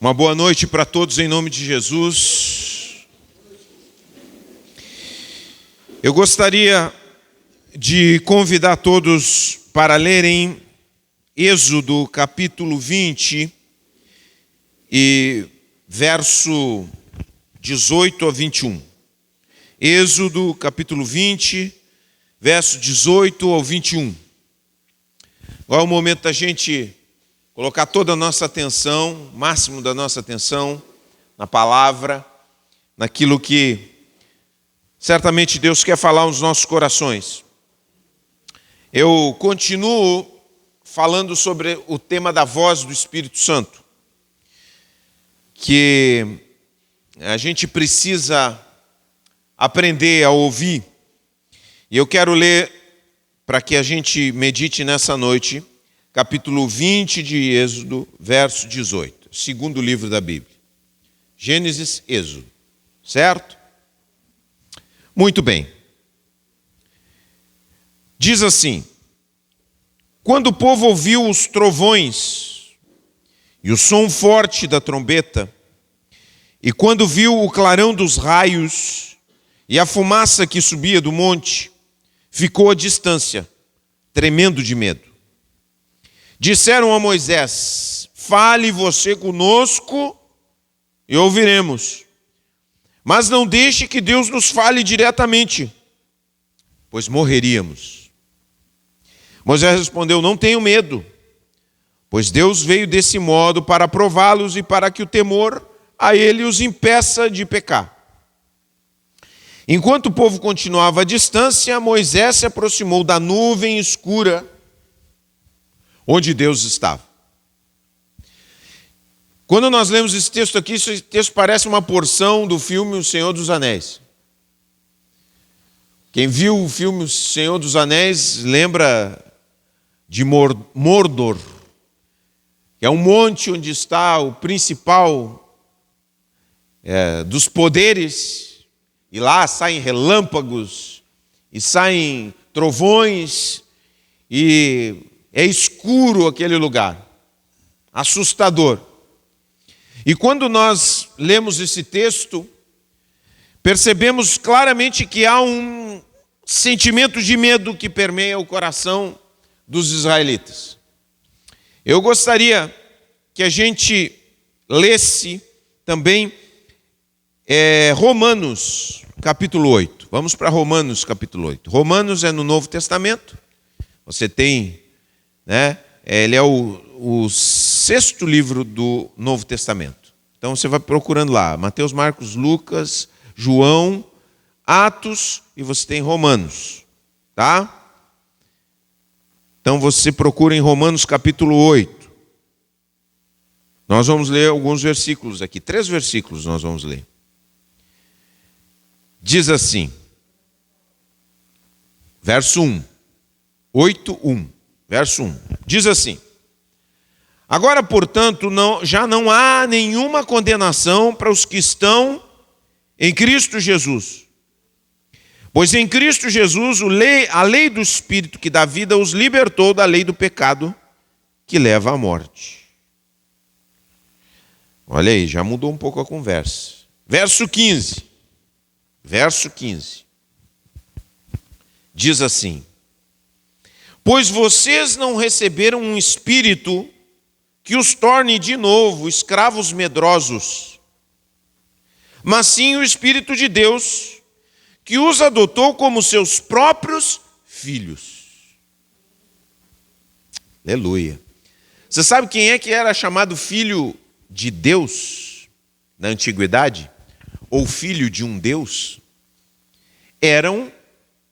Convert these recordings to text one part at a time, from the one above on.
Uma boa noite para todos em nome de Jesus. Eu gostaria de convidar todos para lerem Êxodo capítulo 20 e verso 18 a 21. Êxodo capítulo 20, verso 18 ao 21. Agora é o momento da gente colocar toda a nossa atenção, o máximo da nossa atenção, na palavra, naquilo que certamente Deus quer falar aos nossos corações. Eu continuo falando sobre o tema da voz do Espírito Santo, que a gente precisa aprender a ouvir. E eu quero ler, para que a gente medite nessa noite, capítulo 20 de Êxodo, verso 18, segundo livro da Bíblia. Gênesis, Êxodo, certo? Muito bem. Diz assim: quando o povo ouviu os trovões e o som forte da trombeta, e quando viu o clarão dos raios e a fumaça que subia do monte, ficou à distância, tremendo de medo. Disseram a Moisés: fale você conosco e ouviremos. Mas não deixe que Deus nos fale diretamente, pois morreríamos. Moisés respondeu: não tenho medo, pois Deus veio desse modo para prová-los e para que o temor a ele os impeça de pecar. Enquanto o povo continuava à distância, Moisés se aproximou da nuvem escura onde Deus estava. Quando nós lemos esse texto aqui, esse texto parece uma porção do filme O Senhor dos Anéis. Quem viu o filme O Senhor dos Anéis lembra de Mordor, que é um monte onde está o principal dos poderes, e lá saem relâmpagos, e saem trovões, e é escuro aquele lugar, assustador. E quando nós lemos esse texto, percebemos claramente que há um sentimento de medo que permeia o coração dos israelitas. Eu gostaria que a gente lesse também Romanos capítulo 8. Vamos para Romanos capítulo 8. Romanos é no Novo Testamento. Você tem, ele é o sexto livro do Novo Testamento. Então você vai procurando lá, Mateus, Marcos, Lucas, João, Atos, e você tem Romanos, tá? Então você procura em Romanos capítulo 8. Nós vamos ler alguns versículos aqui, 3 versículos nós vamos ler. Diz assim, verso 1, 8:1, verso 1, diz assim: agora, portanto, já não há nenhuma condenação para os que estão em Cristo Jesus. Pois em Cristo Jesus, a lei do Espírito que dá vida os libertou da lei do pecado que leva à morte. Olha aí, já mudou um pouco a conversa. Verso 15. Diz assim: pois vocês não receberam um espírito que os torne de novo escravos medrosos, mas sim o Espírito de Deus, que os adotou como seus próprios filhos. Aleluia. Você sabe quem é que era chamado filho de Deus na antiguidade? Ou filho de um Deus? Eram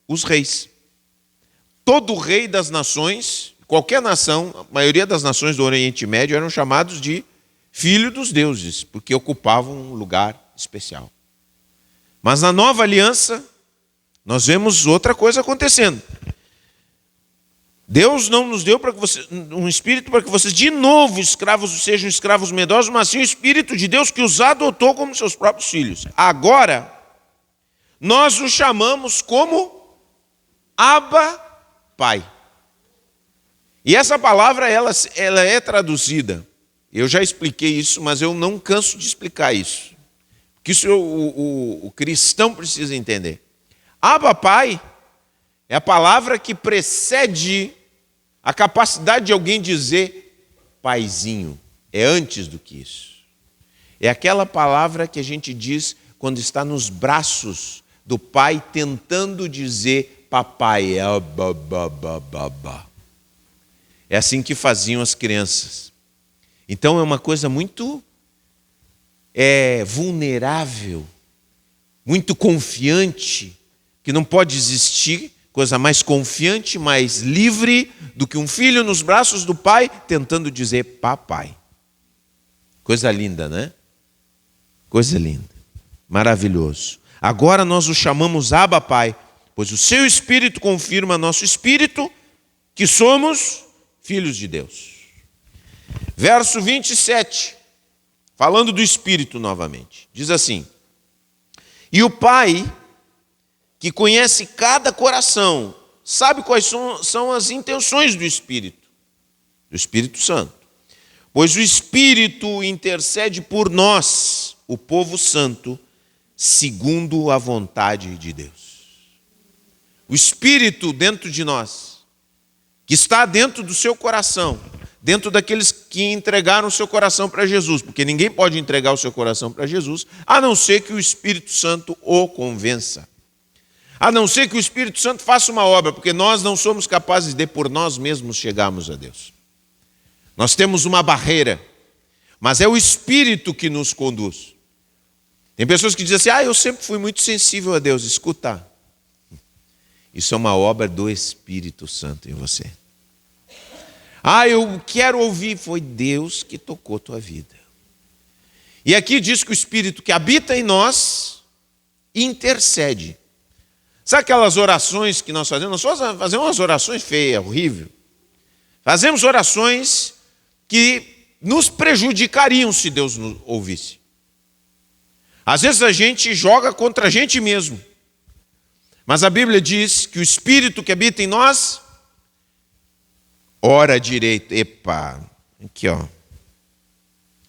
os reis. Todo rei das nações, qualquer nação, a maioria das nações do Oriente Médio eram chamados de filho dos deuses, porque ocupavam um lugar especial. Mas na nova aliança, nós vemos outra coisa acontecendo. Deus não nos deu um espírito para que vocês de novo sejam escravos medrosos, mas sim o Espírito de Deus que os adotou como seus próprios filhos. Agora, nós os chamamos como Abba, Pai. E essa palavra ela é traduzida Eu já expliquei isso, mas eu não canso de explicar isso. Porque isso o cristão precisa entender. Abba, Pai, é a palavra que precede a capacidade de alguém dizer paizinho. É antes do que isso. É aquela palavra que a gente diz quando está nos braços do pai tentando dizer papai. É assim que faziam as crianças. Então é uma coisa muito vulnerável, muito confiante, que não pode existir coisa mais confiante, mais livre do que um filho nos braços do pai tentando dizer papai. Coisa linda, né? Coisa linda. Maravilhoso. Agora nós o chamamos Abba, Pai, pois o seu Espírito confirma nosso espírito que somos filhos de Deus. Verso 27, falando do Espírito novamente, diz assim: e o Pai, que conhece cada coração, sabe quais são as intenções do Espírito Santo. Pois o Espírito intercede por nós, o povo santo, segundo a vontade de Deus. O Espírito dentro de nós, que está dentro do seu coração, dentro daqueles que entregaram o seu coração para Jesus, porque ninguém pode entregar o seu coração para Jesus, a não ser que o Espírito Santo o convença. A não ser que o Espírito Santo faça uma obra, porque nós não somos capazes de por nós mesmos chegarmos a Deus. Nós temos uma barreira, mas é o Espírito que nos conduz. Tem pessoas que dizem assim, eu sempre fui muito sensível a Deus. Escuta, isso é uma obra do Espírito Santo em você. Eu quero ouvir, foi Deus que tocou tua vida. E aqui diz que o Espírito que habita em nós intercede. Sabe aquelas orações que nós fazemos? Nós fazemos umas orações feias, horríveis. Fazemos orações que nos prejudicariam se Deus nos ouvisse. Às vezes a gente joga contra a gente mesmo. Mas a Bíblia diz que o Espírito que habita em nós ora direito. Aqui ó. O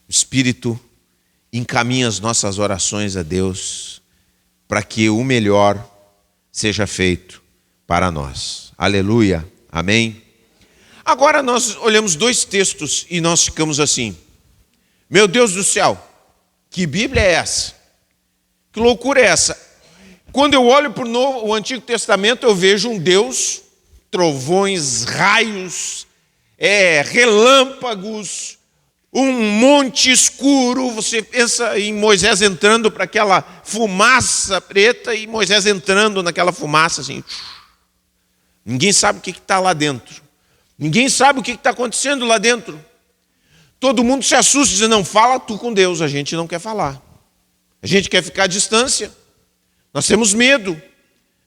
Espírito encaminha as nossas orações a Deus para que o melhor seja feito para nós. Aleluia. Amém. Agora nós olhamos dois textos e nós ficamos assim. Meu Deus do céu, que Bíblia é essa? Que loucura é essa? Quando eu olho para o Antigo Testamento, eu vejo um Deus, trovões, raios, relâmpagos, um monte escuro. Você pensa em Moisés entrando para aquela fumaça preta e Moisés entrando naquela fumaça assim. Ninguém sabe o que está lá dentro. Ninguém sabe o que está acontecendo lá dentro. Todo mundo se assusta e diz, não, fala tu com Deus. A gente não quer falar. A gente quer ficar à distância. Nós temos medo.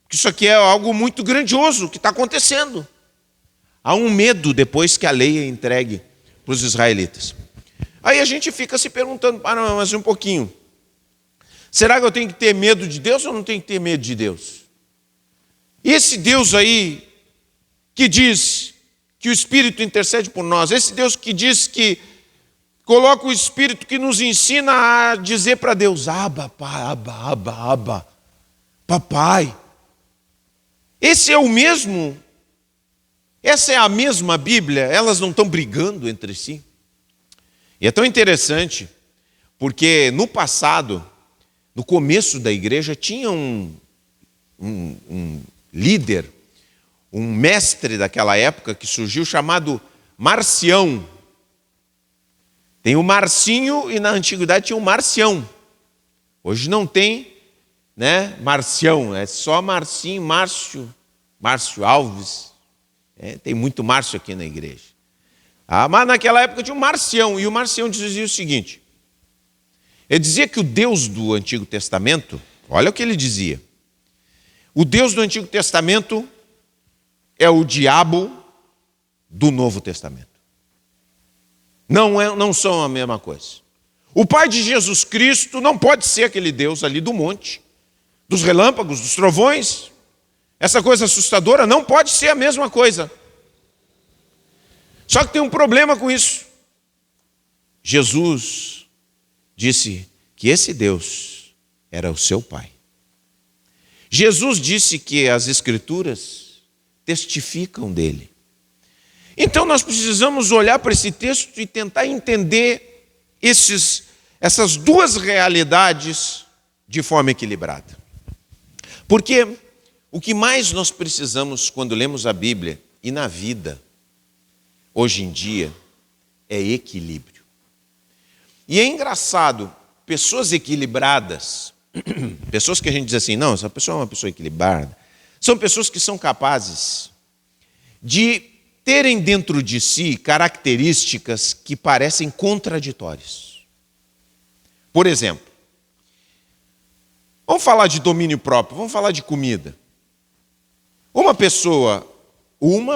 Porque isso aqui é algo muito grandioso que está acontecendo. Há um medo depois que a lei é entregue para os israelitas. Aí a gente fica se perguntando, mas um pouquinho. Será que eu tenho que ter medo de Deus ou não tenho que ter medo de Deus? E esse Deus aí que diz que o Espírito intercede por nós, esse Deus que diz que coloca o Espírito que nos ensina a dizer para Deus, Abba, papai. Esse é o mesmo, essa é a mesma Bíblia, elas não estão brigando entre si. E é tão interessante, porque no passado, no começo da igreja, tinha um líder, um mestre daquela época que surgiu chamado Marcião. Tem o Marcinho e na antiguidade tinha o Marcião. Hoje não tem, Marcião, é só Marcinho, Márcio Alves. Tem muito Márcio aqui na igreja. Mas naquela época tinha o Marcião, e o Marcião dizia o seguinte, ele dizia que o Deus do Antigo Testamento, olha o que ele dizia, o Deus do Antigo Testamento é o diabo do Novo Testamento. Não são a mesma coisa. O Pai de Jesus Cristo não pode ser aquele Deus ali do monte, dos relâmpagos, dos trovões. Essa coisa assustadora não pode ser a mesma coisa. Só que tem um problema com isso. Jesus disse que esse Deus era o seu Pai. Jesus disse que as Escrituras testificam dele. Então nós precisamos olhar para esse texto e tentar entender essas duas realidades de forma equilibrada. Porque o que mais nós precisamos quando lemos a Bíblia e na vida, hoje em dia, é equilíbrio. E é engraçado, pessoas equilibradas, pessoas que a gente diz assim, não, essa pessoa é uma pessoa equilibrada, são pessoas que são capazes de terem dentro de si características que parecem contraditórias. Por exemplo, vamos falar de domínio próprio, vamos falar de comida. Uma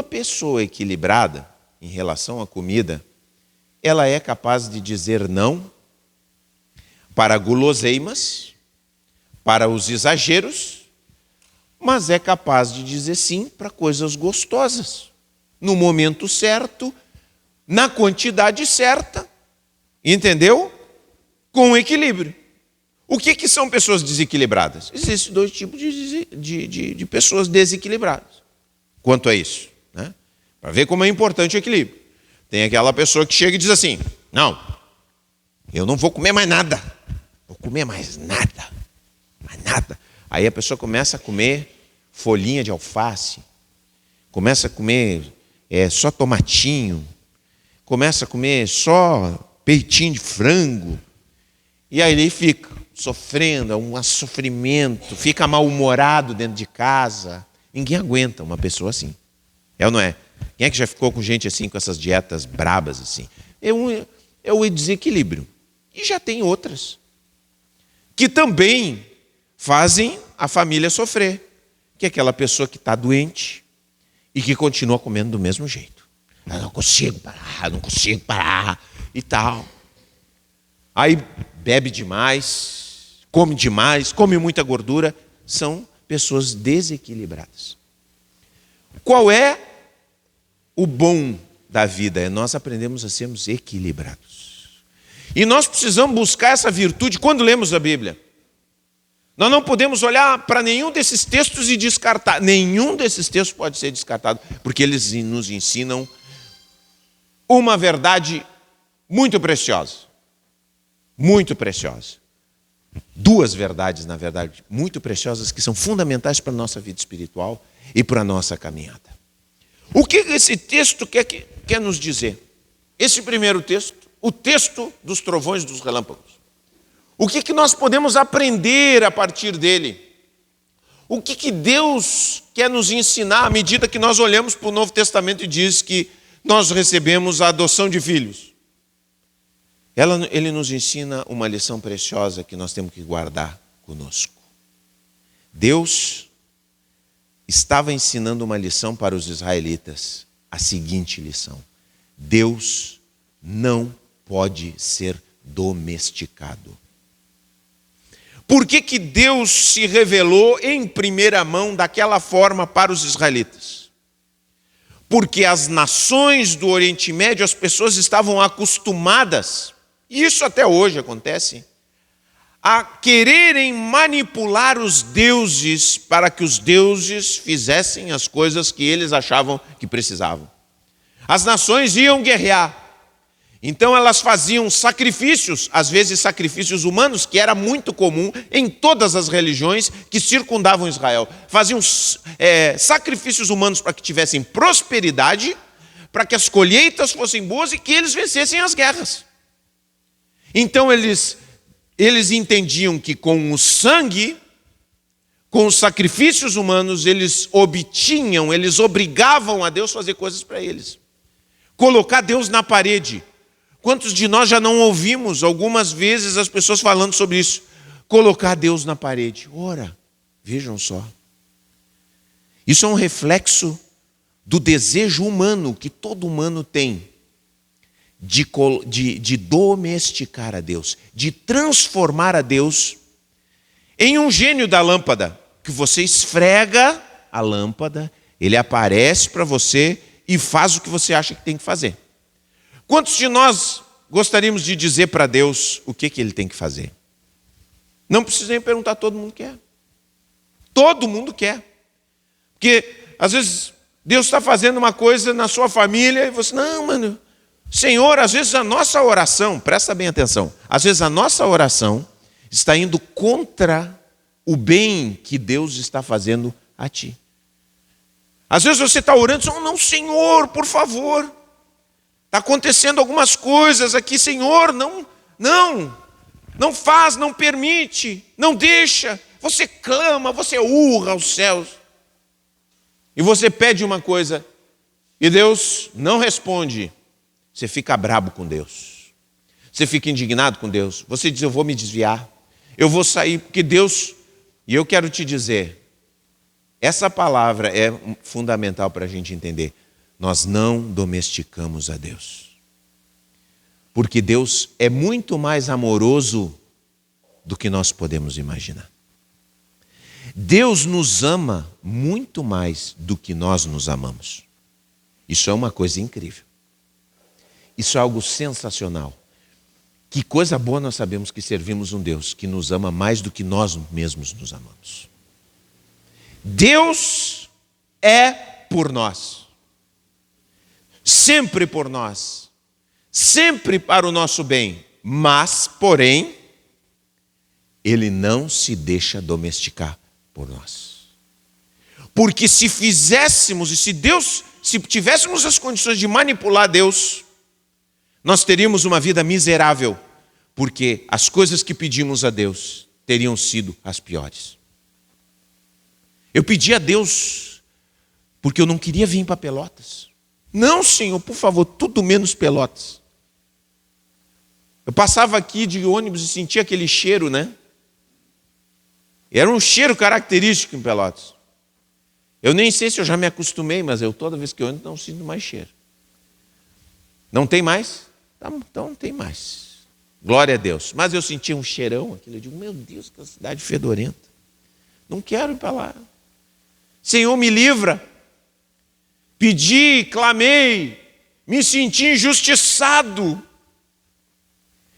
pessoa equilibrada em relação à comida, ela é capaz de dizer não para guloseimas, para os exageros, mas é capaz de dizer sim para coisas gostosas, no momento certo, na quantidade certa, entendeu? Com equilíbrio. O que são pessoas desequilibradas? Existem dois tipos de pessoas desequilibradas quanto a isso, né? Para ver como é importante o equilíbrio. Tem aquela pessoa que chega e diz assim, não, eu não vou comer mais nada, vou comer mais nada. Aí a pessoa começa a comer folhinha de alface, começa a comer só tomatinho, começa a comer só peitinho de frango, e aí ele fica sofrendo, é um sofrimento, fica mal-humorado dentro de casa. Ninguém aguenta uma pessoa assim. É ou não é? Quem é que já ficou com gente assim, com essas dietas brabas assim? É o desequilíbrio. E já tem outras que também fazem a família sofrer, que é aquela pessoa que está doente e que continua comendo do mesmo jeito. Eu não consigo parar e tal. Aí bebe demais, come muita gordura. São pessoas desequilibradas. Qual é o bom da vida? É nós aprendemos a sermos equilibrados. E nós precisamos buscar essa virtude quando lemos a Bíblia. Nós não podemos olhar para nenhum desses textos e descartar. Nenhum desses textos pode ser descartado, porque eles nos ensinam uma verdade muito preciosa. Muito preciosa. Duas verdades, na verdade, muito preciosas, que são fundamentais para a nossa vida espiritual e para a nossa caminhada. O que esse texto quer nos dizer? Esse primeiro texto, o texto dos trovões e dos relâmpagos. O que nós podemos aprender a partir dele? O que Deus quer nos ensinar à medida que nós olhamos para o Novo Testamento e diz que nós recebemos a adoção de filhos? Ele nos ensina uma lição preciosa que nós temos que guardar conosco. Deus estava ensinando uma lição para os israelitas, a seguinte lição: Deus não pode ser domesticado. Por que Deus se revelou em primeira mão daquela forma para os israelitas? Porque as nações do Oriente Médio, as pessoas estavam acostumadas, e isso até hoje acontece, a quererem manipular os deuses para que os deuses fizessem as coisas que eles achavam que precisavam. As nações iam guerrear. Então elas faziam sacrifícios, às vezes sacrifícios humanos, que era muito comum em todas as religiões que circundavam Israel. Faziam sacrifícios humanos para que tivessem prosperidade, para que as colheitas fossem boas e que eles vencessem as guerras. Então eles entendiam que com o sangue, com os sacrifícios humanos, eles obrigavam a Deus a fazer coisas para eles. Colocar Deus na parede. Quantos de nós já não ouvimos algumas vezes as pessoas falando sobre isso? Colocar Deus na parede. Ora, vejam só. Isso é um reflexo do desejo humano que todo humano tem de domesticar a Deus, de transformar a Deus em um gênio da lâmpada, que você esfrega a lâmpada, ele aparece para você e faz o que você acha que tem que fazer. Quantos de nós gostaríamos de dizer para Deus o que Ele tem que fazer. Não precisa nem perguntar, todo mundo quer. Todo mundo quer. Porque, às vezes, Deus está fazendo uma coisa na sua família e você, não, mano, Senhor, às vezes a nossa oração, presta bem atenção, às vezes a nossa oração está indo contra o bem que Deus está fazendo a ti. Às vezes você está orando, não, Senhor, por favor, está acontecendo algumas coisas aqui, Senhor, não faz, não permite, não deixa. Você clama, você urra aos céus. E você pede uma coisa e Deus não responde. Você fica brabo com Deus. Você fica indignado com Deus. Você diz, eu vou me desviar. Eu vou sair, porque Deus... E eu quero te dizer, essa palavra é fundamental para a gente entender. Nós não domesticamos a Deus. Porque Deus é muito mais amoroso do que nós podemos imaginar. Deus nos ama muito mais do que nós nos amamos. Isso é uma coisa incrível. Isso é algo sensacional. Que coisa boa nós sabemos que servimos um Deus que nos ama mais do que nós mesmos nos amamos. Deus é por nós. Sempre por nós. Sempre para o nosso bem. Mas, porém, Ele não se deixa domesticar por nós. Porque se fizéssemos, e se tivéssemos as condições de manipular Deus, nós teríamos uma vida miserável, porque as coisas que pedimos a Deus teriam sido as piores. Eu pedi a Deus porque eu não queria vir para Pelotas. Não, Senhor, por favor, tudo menos Pelotas. Eu passava aqui de ônibus e sentia aquele cheiro, né? Era um cheiro característico em Pelotas. Eu nem sei se eu já me acostumei, mas toda vez que eu ando não sinto mais cheiro. Não tem mais? Então não tem mais. Glória a Deus. Mas eu sentia um cheirão, aquilo. Eu digo, meu Deus, que cidade fedorenta. Não quero ir para lá. Senhor, me livra. Pedi, clamei, me senti injustiçado.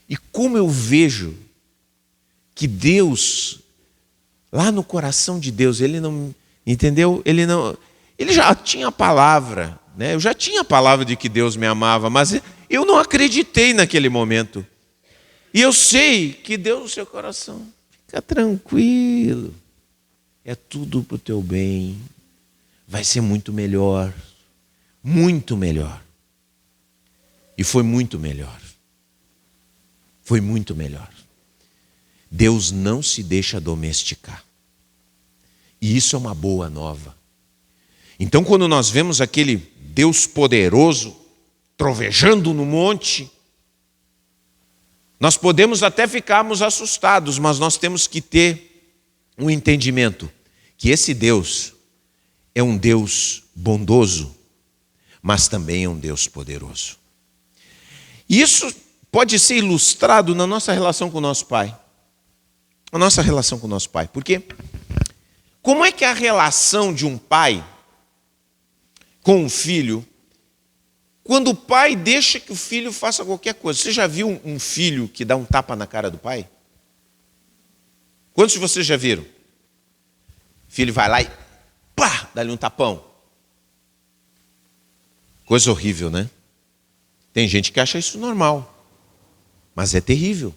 E como eu vejo que Deus, lá no coração de Deus, Ele não, entendeu? Ele já tinha a palavra, né? Eu já tinha a palavra de que Deus me amava, mas eu não acreditei naquele momento. E eu sei que Deus no seu coração, fica tranquilo, é tudo para o teu bem, vai ser muito melhor, muito melhor. E foi muito melhor. Foi muito melhor. Deus não se deixa domesticar. E isso é uma boa nova. Então, quando nós vemos aquele Deus poderoso trovejando no monte, nós podemos até ficarmos assustados, mas nós temos que ter um entendimento que esse Deus é um Deus bondoso, mas também é um Deus poderoso. E isso pode ser ilustrado na nossa relação com o nosso Pai. A nossa relação com o nosso Pai. Porque como é que é a relação de um pai com um filho quando o pai deixa que o filho faça qualquer coisa? Você já viu um filho que dá um tapa na cara do pai? Quantos de vocês já viram? O filho vai lá e pá, dá-lhe um tapão. Coisa horrível, né? Tem gente que acha isso normal. Mas é terrível.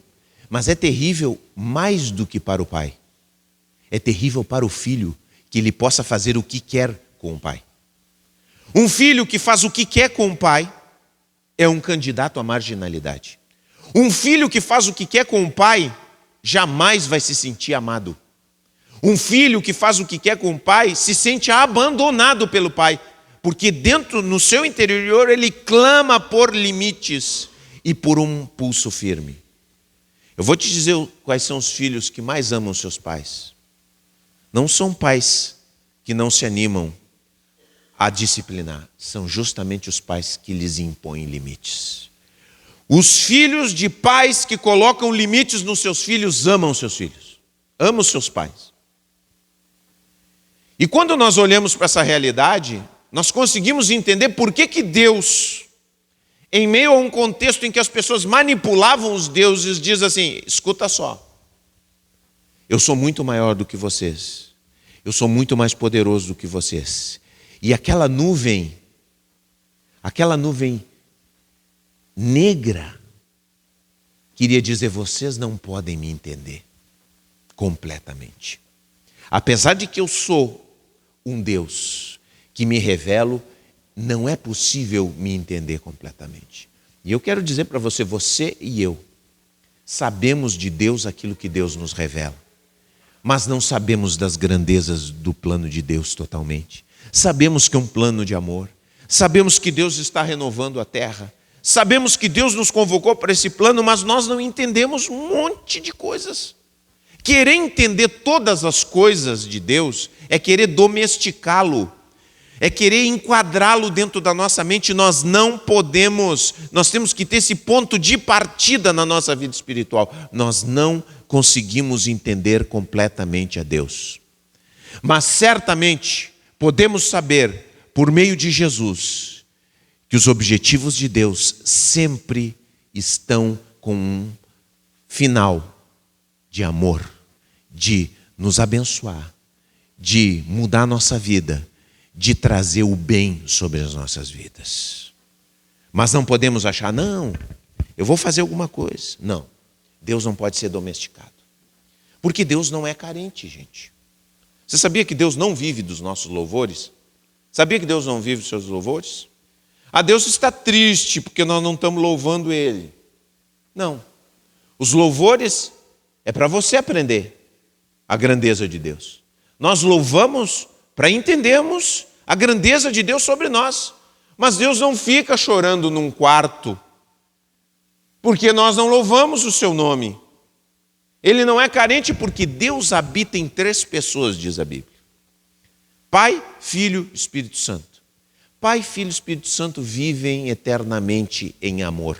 Mas é terrível mais do que para o pai. É terrível para o filho que ele possa fazer o que quer com o pai. Um filho que faz o que quer com o pai é um candidato à marginalidade. Um filho que faz o que quer com o pai jamais vai se sentir amado. Um filho que faz o que quer com o pai se sente abandonado pelo pai, porque dentro, no seu interior, ele clama por limites e por um pulso firme. Eu vou te dizer quais são os filhos que mais amam seus pais. Não são pais que não se animam a disciplinar, são justamente os pais que lhes impõem limites. Os filhos de pais que colocam limites nos seus filhos amam seus filhos, amam seus pais. E quando nós olhamos para essa realidade, nós conseguimos entender por que Deus, em meio a um contexto em que as pessoas manipulavam os deuses, diz assim: escuta só, eu sou muito maior do que vocês, eu sou muito mais poderoso do que vocês. E aquela nuvem negra, queria dizer: vocês não podem me entender completamente. Apesar de que eu sou um Deus que me revelo, não é possível me entender completamente. E eu quero dizer para você, você e eu, sabemos de Deus aquilo que Deus nos revela, mas não sabemos das grandezas do plano de Deus totalmente. Sabemos que é um plano de amor, sabemos que Deus está renovando a terra, sabemos que Deus nos convocou para esse plano, mas nós não entendemos um monte de coisas. Querer entender todas as coisas de Deus é querer domesticá-lo, é querer enquadrá-lo dentro da nossa mente. Nós não podemos, nós temos que ter esse ponto de partida na nossa vida espiritual. Nós não conseguimos entender completamente a Deus, mas certamente podemos saber, por meio de Jesus, que os objetivos de Deus sempre estão com um final de amor, de nos abençoar, de mudar a nossa vida, de trazer o bem sobre as nossas vidas. Mas não podemos achar: não, eu vou fazer alguma coisa. Não, Deus não pode ser domesticado, porque Deus não é carente, gente. Você sabia que Deus não vive dos nossos louvores? Sabia que Deus não vive dos seus louvores? Deus está triste porque nós não estamos louvando Ele. Não, os louvores é para você aprender a grandeza de Deus. Nós louvamos para entendermos a grandeza de Deus sobre nós. Mas Deus não fica chorando num quarto porque nós não louvamos o seu nome. Ele não é carente porque Deus habita em 3 pessoas, diz a Bíblia: Pai, Filho, Espírito Santo. Pai, Filho e Espírito Santo vivem eternamente em amor.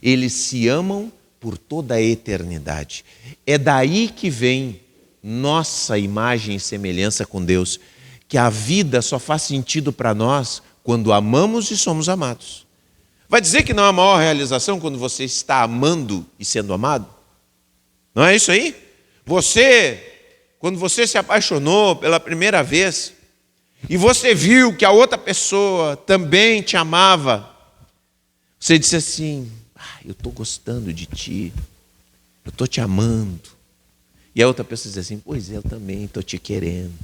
Eles se amam por toda a eternidade. É daí que vem nossa imagem e semelhança com Deus, que a vida só faz sentido para nós quando amamos e somos amados. Vai dizer que não é a maior realização quando você está amando e sendo amado? Não é isso aí? Quando você se apaixonou pela primeira vez e você viu que a outra pessoa também te amava, você disse assim: eu estou gostando de ti, eu estou te amando. E a outra pessoa diz assim: pois eu também estou te querendo.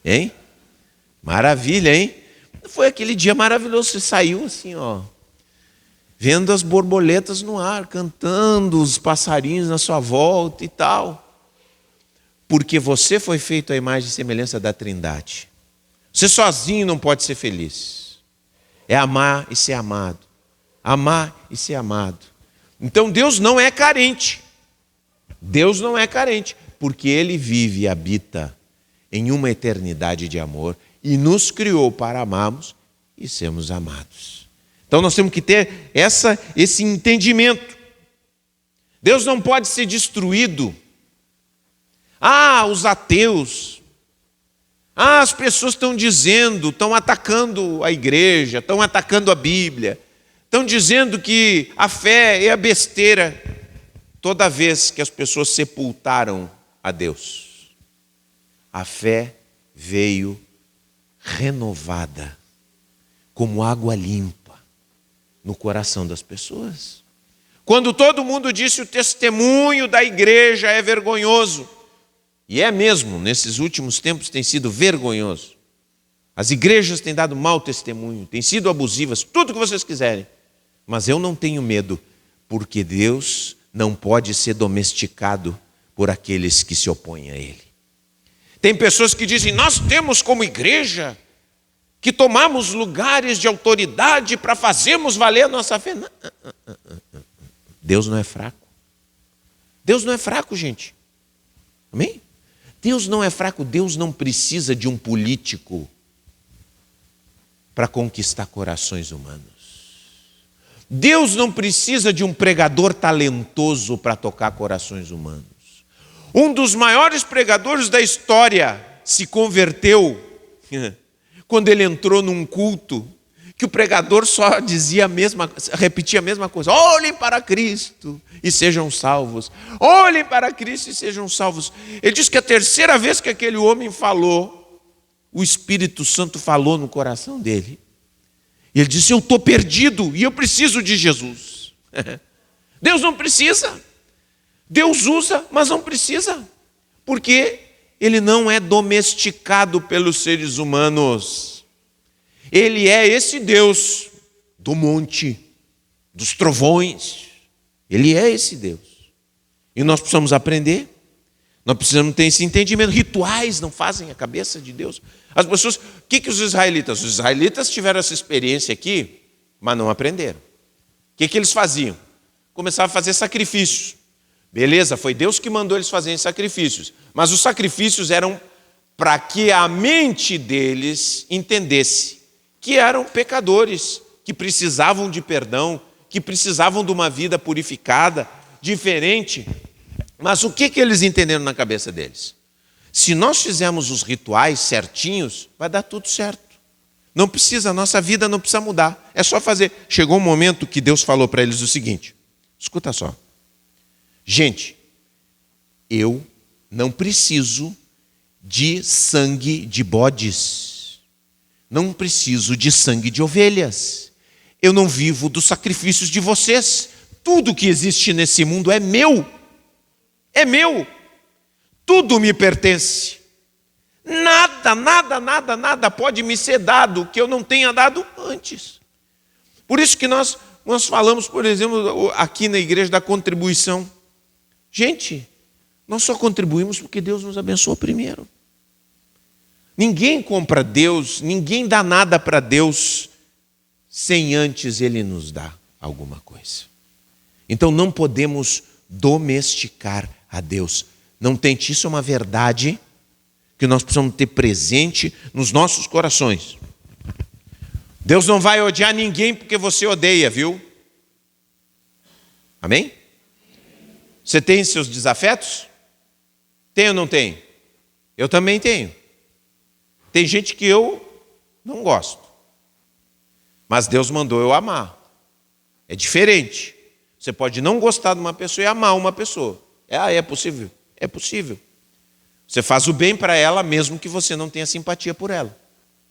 Hein? Maravilha, hein? Foi aquele dia maravilhoso, você saiu assim, vendo as borboletas no ar, cantando, os passarinhos na sua volta e tal. Porque você foi feito à imagem e semelhança da Trindade. Você sozinho não pode ser feliz. É amar e ser amado. Amar e ser amado. Então Deus não é carente. Deus não é carente, porque Ele vive e habita em uma eternidade de amor e nos criou para amarmos e sermos amados. Então nós temos que ter esse entendimento. Deus não pode ser destruído. Os ateus, as pessoas estão dizendo, estão atacando a igreja, estão atacando a Bíblia, estão dizendo que a fé é a besteira. Toda vez que as pessoas sepultaram a Deus, a fé veio renovada, como água limpa, no coração das pessoas. Quando todo mundo disse: o testemunho da igreja é vergonhoso, e é mesmo, nesses últimos tempos tem sido vergonhoso. As igrejas têm dado mau testemunho, têm sido abusivas, tudo que vocês quiserem. Mas eu não tenho medo, porque Deus não pode ser domesticado por aqueles que se opõem a Ele. Tem pessoas que dizem: nós temos como igreja que tomamos lugares de autoridade para fazermos valer a nossa fé. Não. Deus não é fraco. Deus não é fraco, gente. Amém? Deus não é fraco. Deus não precisa de um político para conquistar corações humanos. Deus não precisa de um pregador talentoso para tocar corações humanos. Um dos maiores pregadores da história se converteu quando ele entrou num culto que o pregador só repetia a mesma coisa. Olhem para Cristo e sejam salvos. Olhem para Cristo e sejam salvos. Ele diz que a terceira vez que aquele homem falou, o Espírito Santo falou no coração dele. E ele disse, eu estou perdido e eu preciso de Jesus. Deus não precisa. Deus usa, mas não precisa. Porque Ele não é domesticado pelos seres humanos. Ele é esse Deus do monte, dos trovões. Ele é esse Deus. E nós precisamos aprender. Nós precisamos ter esse entendimento. Rituais não fazem a cabeça de Deus. As pessoas, o que os israelitas? Os israelitas tiveram essa experiência aqui, mas não aprenderam. O que eles faziam? Começavam a fazer sacrifícios. Beleza, foi Deus que mandou eles fazerem sacrifícios. Mas os sacrifícios eram para que a mente deles entendesse que eram pecadores, que precisavam de perdão, que precisavam de uma vida purificada, diferente. Mas o que eles entenderam na cabeça deles? Se nós fizermos os rituais certinhos, vai dar tudo certo. Não precisa, a nossa vida não precisa mudar. É só fazer. Chegou um momento que Deus falou para eles o seguinte, escuta só. Gente, eu não preciso de sangue de bodes. Não preciso de sangue de ovelhas. Eu não vivo dos sacrifícios de vocês. Tudo que existe nesse mundo é meu. É meu. Tudo me pertence. Nada pode me ser dado que eu não tenha dado antes. Por isso que nós falamos, por exemplo, aqui na igreja da contribuição. Gente, nós só contribuímos porque Deus nos abençoou primeiro. Ninguém compra Deus, ninguém dá nada para Deus sem antes Ele nos dar alguma coisa. Então não podemos domesticar a Deus. Não tente, isso é uma verdade que nós precisamos ter presente nos nossos corações. Deus não vai odiar ninguém porque você odeia, viu? Amém? Você tem seus desafetos? Tem ou não tem? Eu também tenho. Tem gente que eu não gosto. Mas Deus mandou eu amar. É diferente. Você pode não gostar de uma pessoa e amar uma pessoa. É possível? É possível. Você faz o bem para ela mesmo que você não tenha simpatia por ela.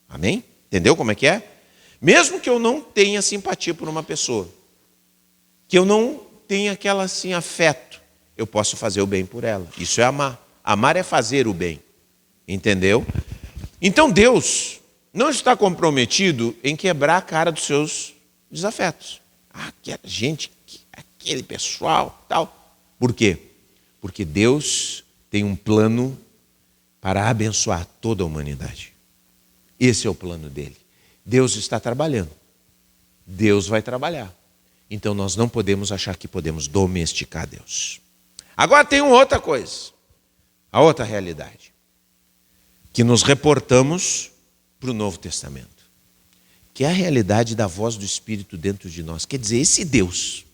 Amém? Entendeu como é que é? Mesmo que eu não tenha simpatia por uma pessoa, que eu não tenha aquela assim afeto, eu posso fazer o bem por ela. Isso é amar. Amar é fazer o bem. Entendeu? Então Deus não está comprometido em quebrar a cara dos seus desafetos. Aquela gente, aquele pessoal, tal. Por quê? Porque Deus tem um plano para abençoar toda a humanidade. Esse é o plano dele. Deus está trabalhando. Deus vai trabalhar. Então nós não podemos achar que podemos domesticar Deus. Agora tem uma outra coisa. A outra realidade. Que nos reportamos para o Novo Testamento. Que é a realidade da voz do Espírito dentro de nós. Quer dizer, esse Deus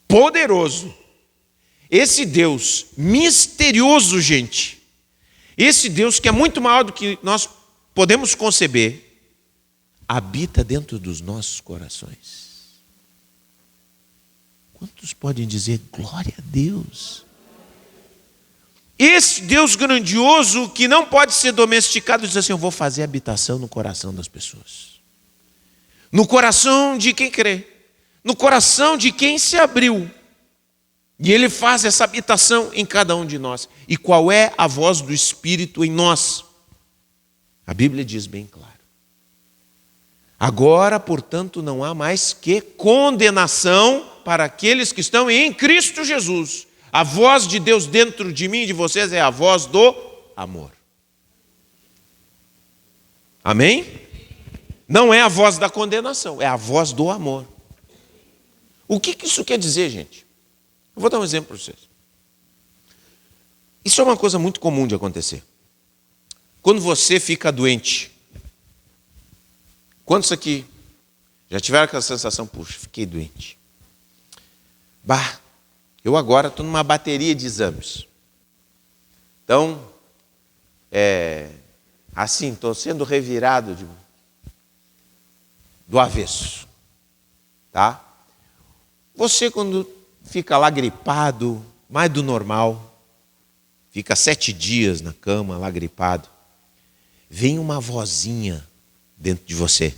poderoso, esse Deus misterioso, gente, esse Deus que é muito maior do que nós podemos conceber, habita dentro dos nossos corações. Quantos podem dizer glória a Deus? Esse Deus grandioso que não pode ser domesticado, diz assim, eu vou fazer habitação no coração das pessoas. No coração de quem crê. No coração de quem se abriu. E Ele faz essa habitação em cada um de nós. E qual é a voz do Espírito em nós? A Bíblia diz bem claro. Agora, portanto, não há mais que condenação para aqueles que estão em Cristo Jesus. A voz de Deus dentro de mim e de vocês é a voz do amor. Amém? Não é a voz da condenação, é a voz do amor. O que isso quer dizer, gente? Eu vou dar um exemplo para vocês. Isso é uma coisa muito comum de acontecer. Quando você fica doente, quantos aqui já tiveram aquela sensação, puxa, fiquei doente. Eu agora estou numa bateria de exames. Então, assim, estou sendo revirado. do avesso, tá? Você, quando fica lá gripado, mais do normal, fica 7 dias na cama lá gripado, vem uma vozinha dentro de você.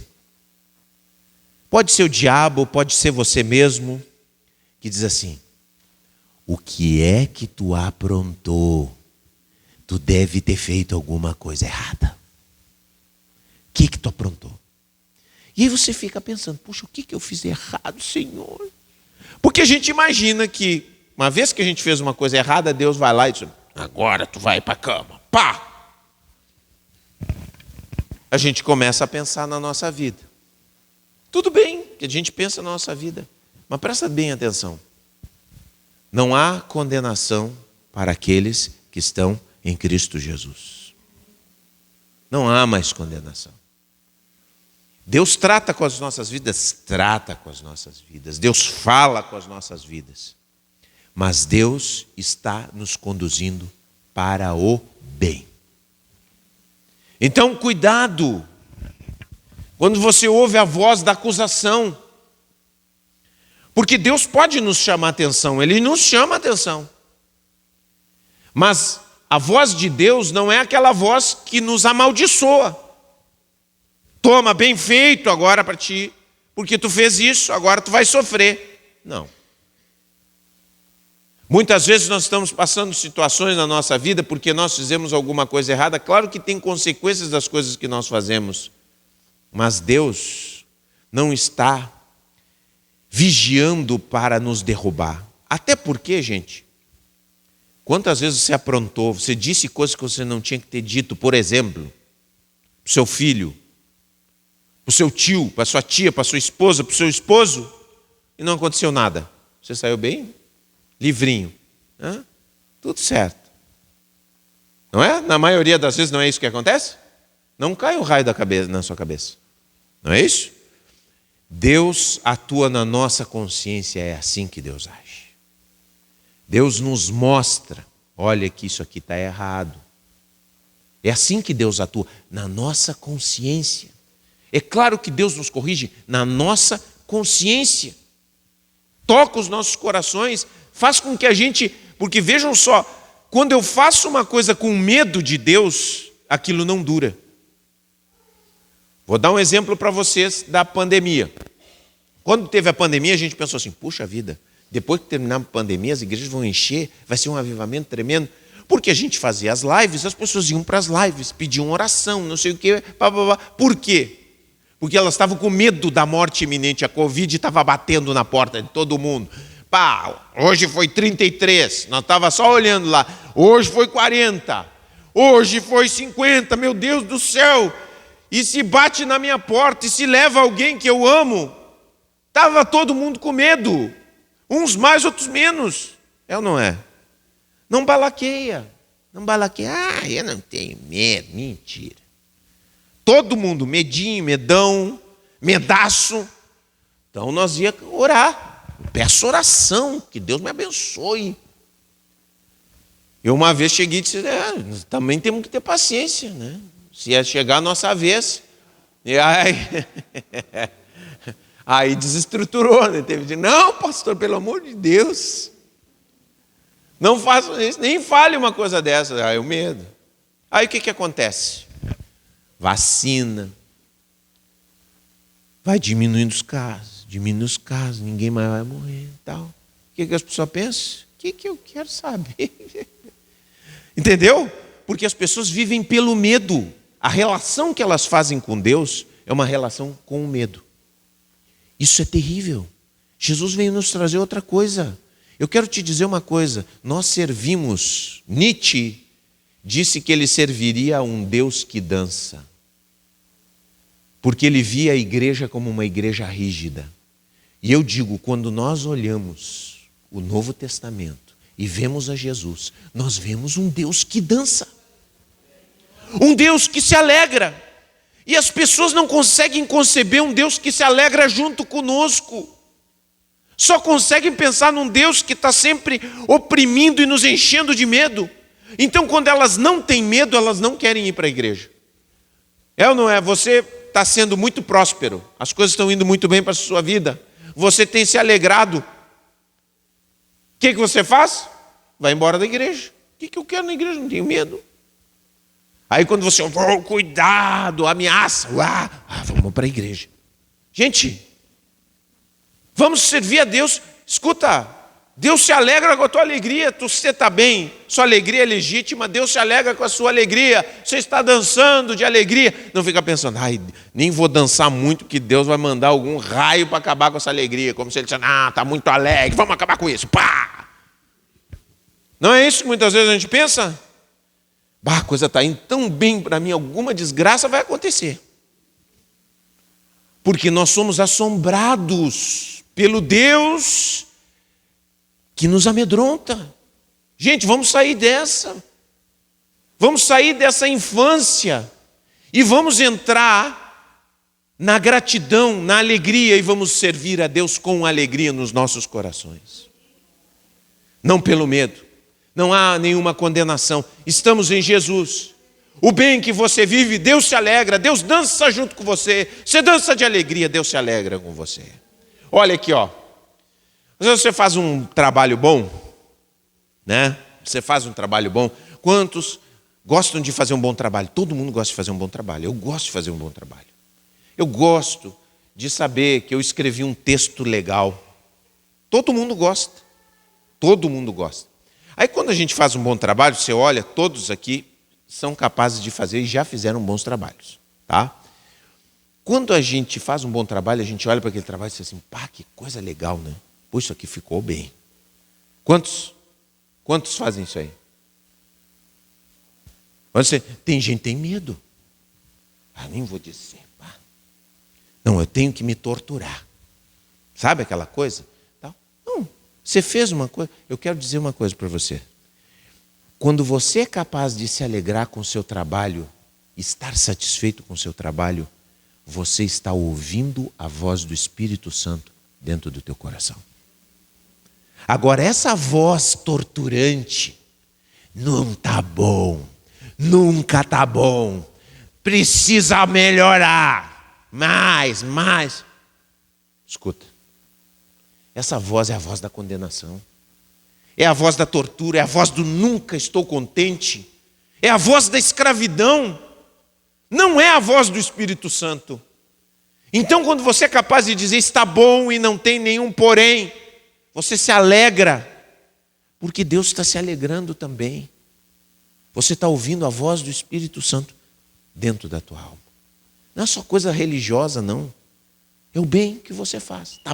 Pode ser o diabo, pode ser você mesmo, que diz assim: o que é que tu aprontou? Tu deve ter feito alguma coisa errada. O que tu aprontou? E aí você fica pensando: puxa, o que eu fiz errado, Senhor? Porque a gente imagina que, uma vez que a gente fez uma coisa errada, Deus vai lá e diz: agora tu vai para a cama. Pá! A gente começa a pensar na nossa vida. Tudo bem que a gente pensa na nossa vida, mas presta bem atenção. Não há condenação para aqueles que estão em Cristo Jesus. Não há mais condenação. Deus trata com as nossas vidas? Trata com as nossas vidas. Deus fala com as nossas vidas. Mas Deus está nos conduzindo para o bem. Então, cuidado quando você ouve a voz da acusação. Porque Deus pode nos chamar a atenção, Ele nos chama a atenção. Mas a voz de Deus não é aquela voz que nos amaldiçoa. Toma, bem feito agora para ti, porque tu fez isso, agora tu vai sofrer. Não. Muitas vezes nós estamos passando situações na nossa vida porque nós fizemos alguma coisa errada. Claro que tem consequências das coisas que nós fazemos. Mas Deus não está vigiando para nos derrubar. Até porque, gente, quantas vezes você aprontou, você disse coisas que você não tinha que ter dito, por exemplo, para o seu filho, para o seu tio, para a sua tia, para a sua esposa, para o seu esposo, e não aconteceu nada. Você saiu bem? Livrinho. Tudo certo. Não é? Na maioria das vezes não é isso que acontece? Não cai um raio na sua cabeça. Não é isso? Deus atua na nossa consciência, é assim que Deus age. Deus nos mostra: olha que isso aqui está errado. É assim que Deus atua, na nossa consciência. É claro que Deus nos corrige na nossa consciência. Toca os nossos corações, faz com que a gente... Porque vejam só, quando eu faço uma coisa com medo de Deus, aquilo não dura. Vou dar um exemplo para vocês da pandemia. Quando teve a pandemia, a gente pensou assim: puxa vida, depois que terminar a pandemia, as igrejas vão encher, vai ser um avivamento tremendo. Porque a gente fazia as lives, as pessoas iam para as lives, pediam oração, não sei o quê. Por quê? Porque elas estavam com medo da morte iminente. A Covid estava batendo na porta de todo mundo. Hoje foi 33, nós estávamos só olhando lá. Hoje foi 40, hoje foi 50, meu Deus do céu. E se bate na minha porta, e se leva alguém que eu amo. Estava todo mundo com medo. Uns mais, outros menos. É ou não é? Não balaqueia. Não balaqueia. Eu não tenho medo. Mentira. Todo mundo, medinho, medão, medaço. Então nós ia orar. Peço oração, que Deus me abençoe. Eu uma vez cheguei e disse: também temos que ter paciência, né? Se ia chegar a nossa vez. E aí desestruturou, né? Teve de: não, pastor, pelo amor de Deus, não faça isso, nem fale uma coisa dessa. Aí o medo. Aí o que acontece? Vacina. Vai diminuindo os casos, ninguém mais vai morrer e tal. O que as pessoas pensam? O que eu quero saber? Entendeu? Porque as pessoas vivem pelo medo. A relação que elas fazem com Deus é uma relação com o medo. Isso é terrível. Jesus veio nos trazer outra coisa. Eu quero te dizer uma coisa. Nós servimos, Nietzsche disse que ele serviria a um Deus que dança. Porque ele via a igreja como uma igreja rígida. E eu digo, quando nós olhamos o Novo Testamento e vemos a Jesus, nós vemos um Deus que dança. Um Deus que se alegra. E as pessoas não conseguem conceber um Deus que se alegra junto conosco. Só conseguem pensar num Deus que está sempre oprimindo e nos enchendo de medo. Então, quando elas não têm medo, elas não querem ir para a igreja. É ou não é? Você está está sendo muito próspero, as coisas estão indo muito bem para a sua vida, você tem se alegrado, o que você faz? Vai embora da igreja. O que eu quero na igreja? Não tenho medo. Aí quando você, cuidado, ameaça, vamos para a igreja. Gente, vamos servir a Deus. Escuta, Deus se alegra com a tua alegria, você está bem, sua alegria é legítima, Deus se alegra com a sua alegria, você está dançando de alegria. Não fica pensando, nem vou dançar muito que Deus vai mandar algum raio para acabar com essa alegria, como se ele dissesse, está muito alegre, vamos acabar com isso, pá! Não é isso que muitas vezes a gente pensa? A coisa está indo tão bem para mim, alguma desgraça vai acontecer. Porque nós somos assombrados pelo Deus que nos amedronta. Gente, vamos sair dessa. Vamos sair dessa infância e vamos entrar na gratidão, na alegria e vamos servir a Deus com alegria nos nossos corações. Não pelo medo. Não há nenhuma condenação. Estamos em Jesus. O bem que você vive, Deus se alegra, Deus dança junto com você. Você dança de alegria, Deus se alegra com você. Olha aqui, ó. Às vezes você faz um trabalho bom, né? Você faz um trabalho bom. Quantos gostam de fazer um bom trabalho? Todo mundo gosta de fazer um bom trabalho. Eu gosto de fazer um bom trabalho. Eu gosto de saber que eu escrevi um texto legal. Todo mundo gosta. Todo mundo gosta. Aí quando a gente faz um bom trabalho, você olha, todos aqui são capazes de fazer e já fizeram bons trabalhos, tá? Quando a gente faz um bom trabalho, a gente olha para aquele trabalho e diz assim, que coisa legal, né? Pô, isso aqui ficou bem. Quantos fazem isso aí? Tem gente que tem medo. Nem vou dizer. Não, eu tenho que me torturar. Sabe aquela coisa? Não, você fez uma coisa. Eu quero dizer uma coisa para você. Quando você é capaz de se alegrar com o seu trabalho, estar satisfeito com o seu trabalho, você está ouvindo a voz do Espírito Santo dentro do teu coração. Agora, essa voz torturante, não está bom, nunca está bom, precisa melhorar, mais. Escuta, essa voz é a voz da condenação, é a voz da tortura, é a voz do nunca estou contente, é a voz da escravidão, não é a voz do Espírito Santo. Então, quando você é capaz de dizer está bom e não tem nenhum porém, você se alegra, porque Deus está se alegrando também. Você está ouvindo a voz do Espírito Santo dentro da tua alma. Não é só coisa religiosa, não. É o bem que você faz. Está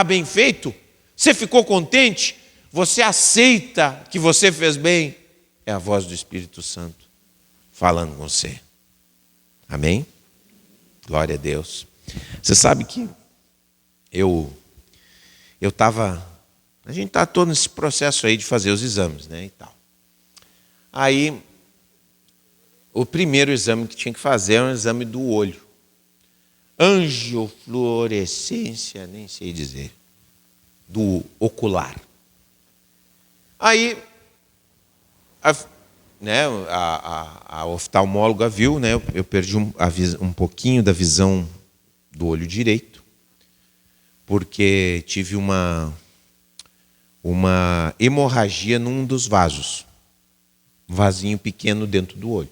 bem feito? Você ficou contente? Você aceita que você fez bem? É a voz do Espírito Santo falando com você. Amém? Glória a Deus. Você sabe que a gente está todo nesse processo aí de fazer os exames, né, e tal. Aí, o primeiro exame que tinha que fazer era um exame do olho. Angiofluorescência, nem sei dizer, do ocular. Aí, a oftalmóloga viu, né, eu perdi um pouquinho da visão do olho direito, porque tive uma hemorragia num dos vasos, um vasinho pequeno dentro do olho.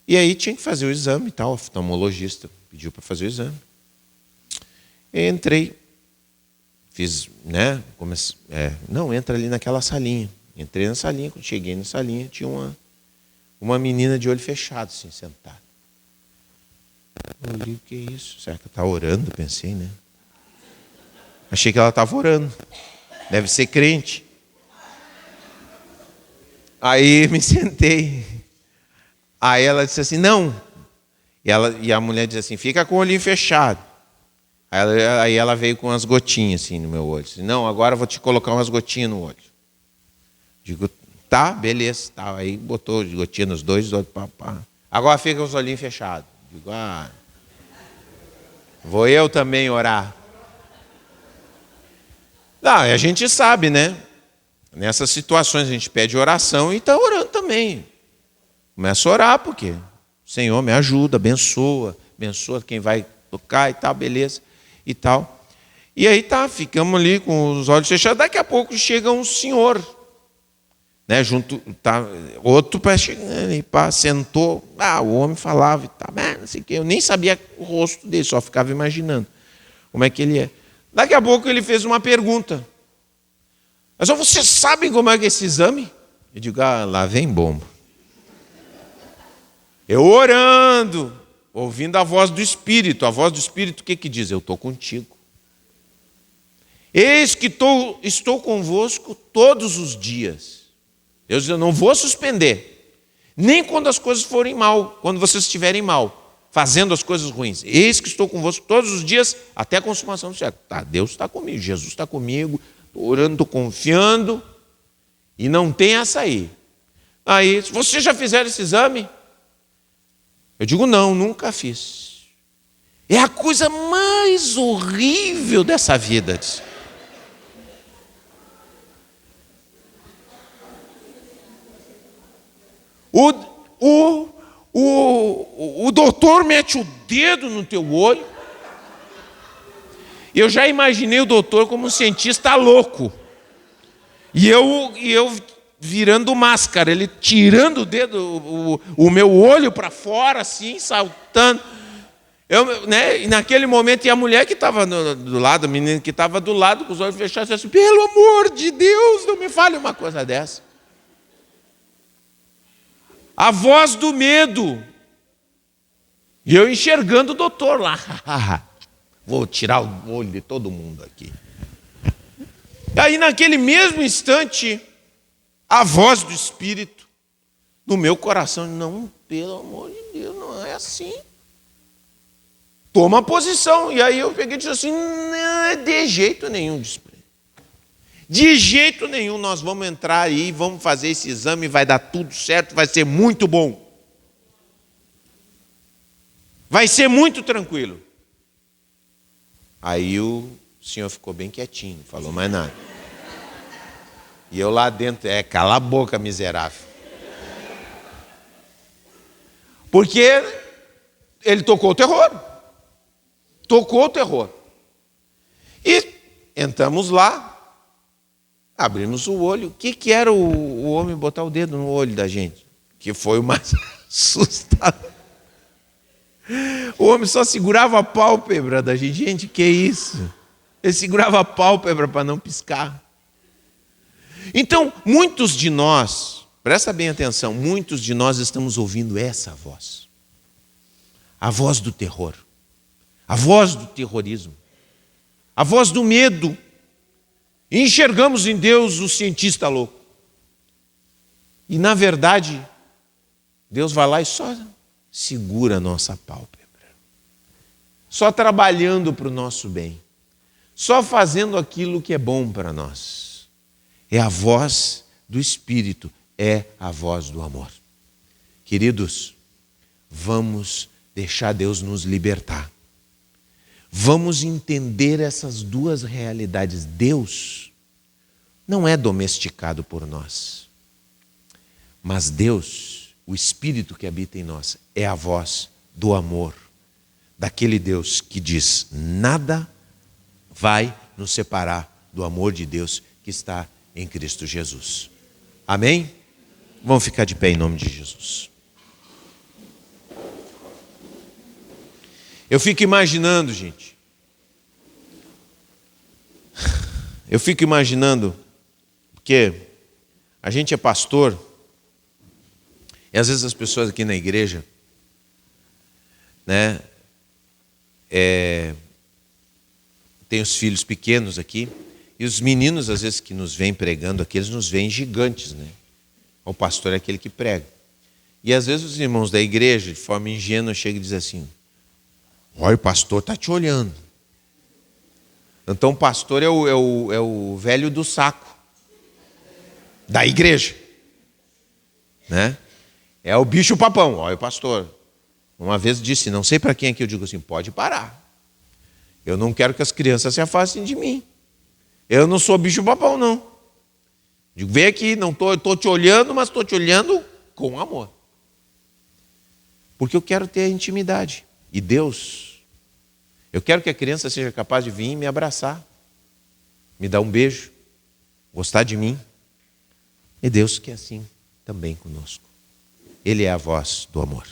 E aí tinha que fazer o exame e tal, o oftalmologista pediu para fazer o exame. Eu entrei, fiz, né, entra ali naquela salinha. Entrei na salinha, quando cheguei na salinha, tinha uma menina de olho fechado, assim, sentada. Eu olhei, o que é isso? Será que ela está orando? Pensei, né? Achei que ela estava orando. Deve ser crente. Aí me sentei. Aí ela disse assim, não. E a mulher disse assim, fica com o olhinho fechado. Aí ela veio com umas gotinhas assim no meu olho. Disse, não, agora eu vou te colocar umas gotinhas no olho. Digo, tá, beleza. Tá. Aí botou gotinha nos dois olhos. Agora fica com os olhinhos fechados. Digo, vou eu também orar. Não, a gente sabe, né? Nessas situações a gente pede oração e está orando também. Começa a orar porque, Senhor, me ajuda, abençoa, abençoa quem vai tocar e tal, beleza, e tal. E aí tá, ficamos ali com os olhos fechados, daqui a pouco chega um senhor, né, junto, tá, outro para chegar, ele sentou, o homem falava, não sei o que, eu nem sabia o rosto dele, só ficava imaginando como é que ele é. Daqui a pouco ele fez uma pergunta, mas vocês sabem como é que é esse exame? Eu digo, lá vem bomba. Eu orando, ouvindo a voz do Espírito. A voz do Espírito o que diz? Eu estou contigo. Eis que estou convosco todos os dias. Deus diz, eu não vou suspender. Nem quando as coisas forem mal, quando vocês estiverem mal, fazendo as coisas ruins. Eis que estou convosco todos os dias, até a consumação do século. Deus está comigo, Jesus está comigo, estou orando, estou confiando, e não tem essa aí. Aí, vocês já fizeram esse exame? Eu digo, não, nunca fiz. É a coisa mais horrível dessa vida. O doutor mete o dedo no teu olho. Eu já imaginei o doutor como um cientista louco. E eu virando máscara, ele tirando o dedo, o meu olho para fora, assim, saltando. E naquele momento, e a mulher que estava do lado, a menina que estava do lado, com os olhos fechados, disse assim, pelo amor de Deus, não me fale uma coisa dessa. A voz do medo. E eu enxergando o doutor lá. Vou tirar o olho de todo mundo aqui. Aí, naquele mesmo instante, a voz do Espírito no meu coração, não, pelo amor de Deus, não é assim. Toma posição. E aí eu peguei e disse assim, não, de jeito nenhum. De jeito nenhum nós vamos entrar aí, vamos fazer esse exame, vai dar tudo certo, vai ser muito bom. Vai ser muito tranquilo. Aí o senhor ficou bem quietinho, não falou mais nada. E eu lá dentro, cala a boca, miserável. Porque ele tocou o terror. Tocou o terror. E entramos lá, abrimos o olho. O que era o homem botar o dedo no olho da gente? Que foi o mais assustador. O homem só segurava a pálpebra da gente. Gente, que isso? Ele segurava a pálpebra para não piscar. Então, muitos de nós, presta bem atenção, muitos de nós estamos ouvindo essa voz. A voz do terror. A voz do terrorismo. A voz do medo. E enxergamos em Deus o cientista louco. E, na verdade, Deus vai lá e só segura a nossa pálpebra. Só trabalhando para o nosso bem. Só fazendo aquilo que é bom para nós. É a voz do Espírito, é a voz do amor. Queridos, vamos deixar Deus nos libertar. Vamos entender essas duas realidades. Deus não é domesticado por nós, mas Deus, o Espírito que habita em nós, é a voz do amor, daquele Deus que diz, nada vai nos separar do amor de Deus que está em Cristo Jesus. Amém? Vamos ficar de pé em nome de Jesus. Eu fico imaginando, gente. Eu fico imaginando, porque a gente é pastor, e às vezes as pessoas aqui na igreja, né, tem os filhos pequenos aqui, e os meninos, às vezes, que nos vêm pregando aqui, eles nos veem gigantes, né? O pastor é aquele que prega. E às vezes os irmãos da igreja, de forma ingênua, chegam e dizem assim, olha, o pastor está te olhando. Então o pastor é o velho do saco da igreja, né? É o bicho papão, olha o pastor. Uma vez disse, não sei para quem é que eu digo assim, pode parar. Eu não quero que as crianças se afastem de mim. Eu não sou bicho papão, não. Digo, vem aqui, não estou te olhando, mas estou te olhando com amor. Porque eu quero ter a intimidade. E Deus, eu quero que a criança seja capaz de vir e me abraçar, me dar um beijo, gostar de mim. E Deus quer assim também conosco. Ele é a voz do amor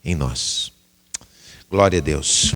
em nós. Glória a Deus.